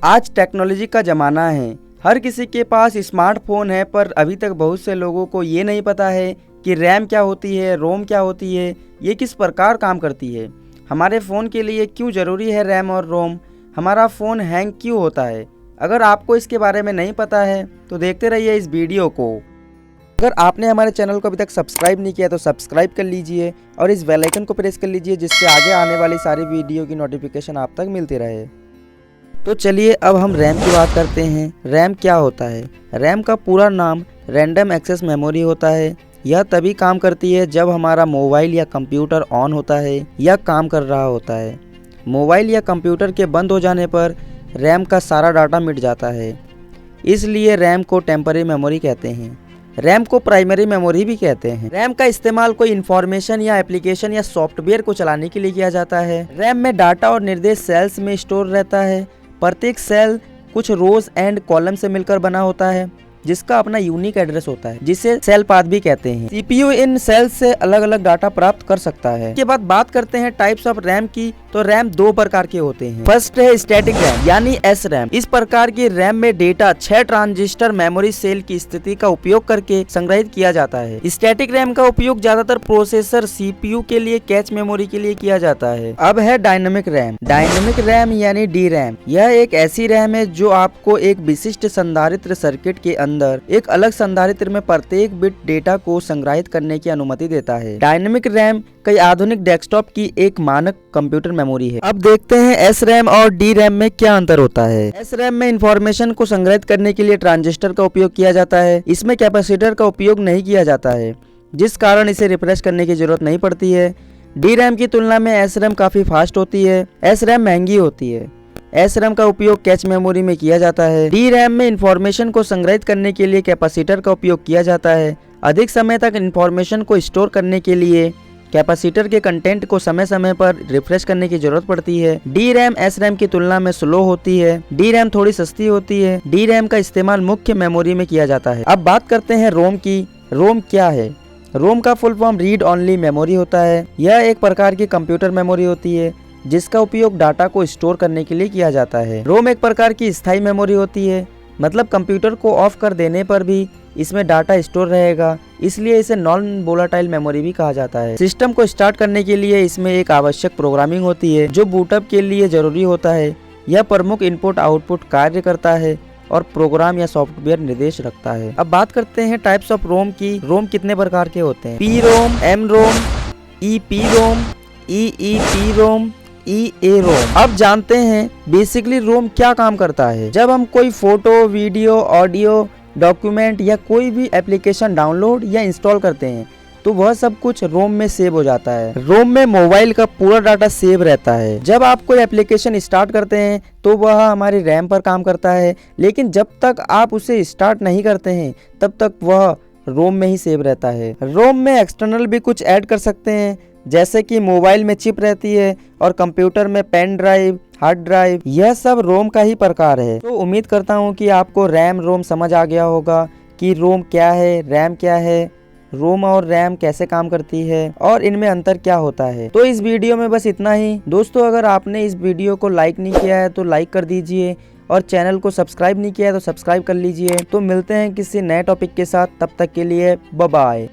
आज टेक्नोलॉजी का ज़माना है। हर किसी के पास स्मार्टफोन है, पर अभी तक बहुत से लोगों को ये नहीं पता है कि रैम क्या होती है, रोम क्या होती है, ये किस प्रकार काम करती है, हमारे फ़ोन के लिए क्यों ज़रूरी है रैम और रोम, हमारा फ़ोन हैंग क्यों होता है। अगर आपको इसके बारे में नहीं पता है तो देखते रहिए इस वीडियो को। अगर आपने हमारे चैनल को अभी तक सब्सक्राइब नहीं किया तो सब्सक्राइब कर लीजिए और इस बेल आइकन को प्रेस कर लीजिए, जिससे आगे आने वाली सारी वीडियो की नोटिफिकेशन आप तक मिलती रहे। तो चलिए अब हम रैम की बात करते हैं। रैम क्या होता है? रैम का पूरा नाम रैंडम एक्सेस मेमोरी होता है। यह तभी काम करती है जब हमारा मोबाइल या कंप्यूटर ऑन होता है या काम कर रहा होता है। मोबाइल या कंप्यूटर के बंद हो जाने पर रैम का सारा डाटा मिट जाता है, इसलिए रैम को टेम्पररी मेमोरी कहते हैं। रैम को प्राइमरी मेमोरी भी कहते हैं। रैम का इस्तेमाल कोई इन्फॉर्मेशन या एप्लीकेशन या सॉफ्टवेयर को चलाने के लिए किया जाता है। रैम में डाटा और निर्देश सेल्स में स्टोर रहता है। प्रत्येक सेल कुछ रोज एंड कॉलम से मिलकर बना होता है, जिसका अपना यूनिक एड्रेस होता है, जिसे सेल पाथ भी कहते हैं। सीपीयू इन सेल्स से अलग अलग डाटा प्राप्त कर सकता है। इसके बाद बात करते हैं टाइप्स ऑफ रैम की। तो रैम दो प्रकार के होते हैं। फर्स्ट है स्टैटिक रैम यानी एस रैम। इस प्रकार की रैम में डेटा 6 ट्रांजिस्टर मेमोरी सेल की स्थिति का उपयोग करके संग्रहित किया जाता है। स्टैटिक रैम का उपयोग ज्यादातर प्रोसेसर सीपीयू के लिए कैच मेमोरी के लिए किया जाता है। अब है डायनेमिक रैम। डायनेमिक रैम यानी डी रैम। यह एक ऐसी रैम है जो आपको एक विशिष्ट संधारित्र सर्किट के अंदर एक अलग संधारित्र में प्रत्येक बिट डेटा को संग्रहित करने की अनुमति देता है। डायनेमिक रैम कई आधुनिक डेस्कटॉप की एक मानक कंप्यूटर मेमोरी है। अब देखते हैं एस रैम और डी रैम में क्या अंतर होता है। एस रैम में इंफॉर्मेशन को संग्रहित करने के लिए ट्रांजिस्टर का उपयोग किया जाता है। इसमें कैपेसिटर का उपयोग नहीं किया जाता है, जिस कारण इसे रिफ्रेश करने की जरूरत नहीं पड़ती है। डी रैम की तुलना में एस रैम काफी फास्ट होती है। एस रैम महंगी होती है। एस रैम का उपयोग कैच मेमोरी में किया जाता है। डी रैम में इंफॉर्मेशन को संग्रहित करने के लिए कैपेसिटर का उपयोग किया जाता है। अधिक समय तक इंफॉर्मेशन को स्टोर करने के लिए कैपेसिटर के कंटेंट को समय समय पर रिफ्रेश करने की जरूरत पड़ती है। डी रैम एस रैम की तुलना में स्लो होती है। डी रैम थोड़ी सस्ती होती है। डी रैम का इस्तेमाल मुख्य मेमोरी में किया जाता है। अब बात करते हैं रोम की। रोम क्या है? रोम का full form read only memory होता है। यह एक प्रकार की कंप्यूटर मेमोरी होती है जिसका उपयोग डाटा को स्टोर करने के लिए किया जाता है। रोम एक प्रकार की स्थायी मेमोरी होती है, मतलब कंप्यूटर को ऑफ कर देने पर भी इसमें डाटा स्टोर रहेगा, इसलिए इसे नॉन वोलेटाइल मेमोरी भी कहा जाता है। सिस्टम को स्टार्ट करने के लिए इसमें एक आवश्यक प्रोग्रामिंग होती है जो बूटअप के लिए जरूरी होता है। यह प्रमुख इनपुट आउटपुट कार्य करता है और प्रोग्राम या सॉफ्टवेयर निर्देश रखता है। अब बात करते हैं टाइप्स ऑफ रोम की। रोम कितने प्रकार के होते हैं? P ROM, M ROM, E P ROM, E P ROM, A ROM. अब जानते हैं बेसिकली रोम क्या काम करता है। जब हम कोई फोटो, वीडियो, ऑडियो, डॉक्यूमेंट या कोई भी एप्लीकेशन डाउनलोड या इंस्टॉल करते हैं तो वह सब कुछ रोम में सेव हो जाता है। रोम में मोबाइल का पूरा डाटा सेव रहता है। जब आप कोई एप्लीकेशन स्टार्ट करते हैं तो वह हमारी रैम पर काम करता है, लेकिन जब तक आप उसे स्टार्ट नहीं करते हैं तब तक वह रोम में ही सेव रहता है। रोम में एक्सटर्नल भी कुछ ऐड कर सकते हैं, जैसे कि मोबाइल में चिप रहती है और कंप्यूटर में पेन ड्राइव, हार्ड ड्राइव, यह सब रोम का ही प्रकार है। तो उम्मीद करता हूँ कि आपको रैम रोम समझ आ गया होगा कि रोम क्या है, रैम क्या है, रोम और रैम कैसे काम करती है और इनमें अंतर क्या होता है। तो इस वीडियो में बस इतना ही। दोस्तों, अगर आपने इस वीडियो को लाइक नहीं किया है तो लाइक कर दीजिए और चैनल को सब्सक्राइब नहीं किया है तो सब्सक्राइब कर लीजिए। तो मिलते हैं किसी नए टॉपिक के साथ, तब तक के लिए बाय बाय।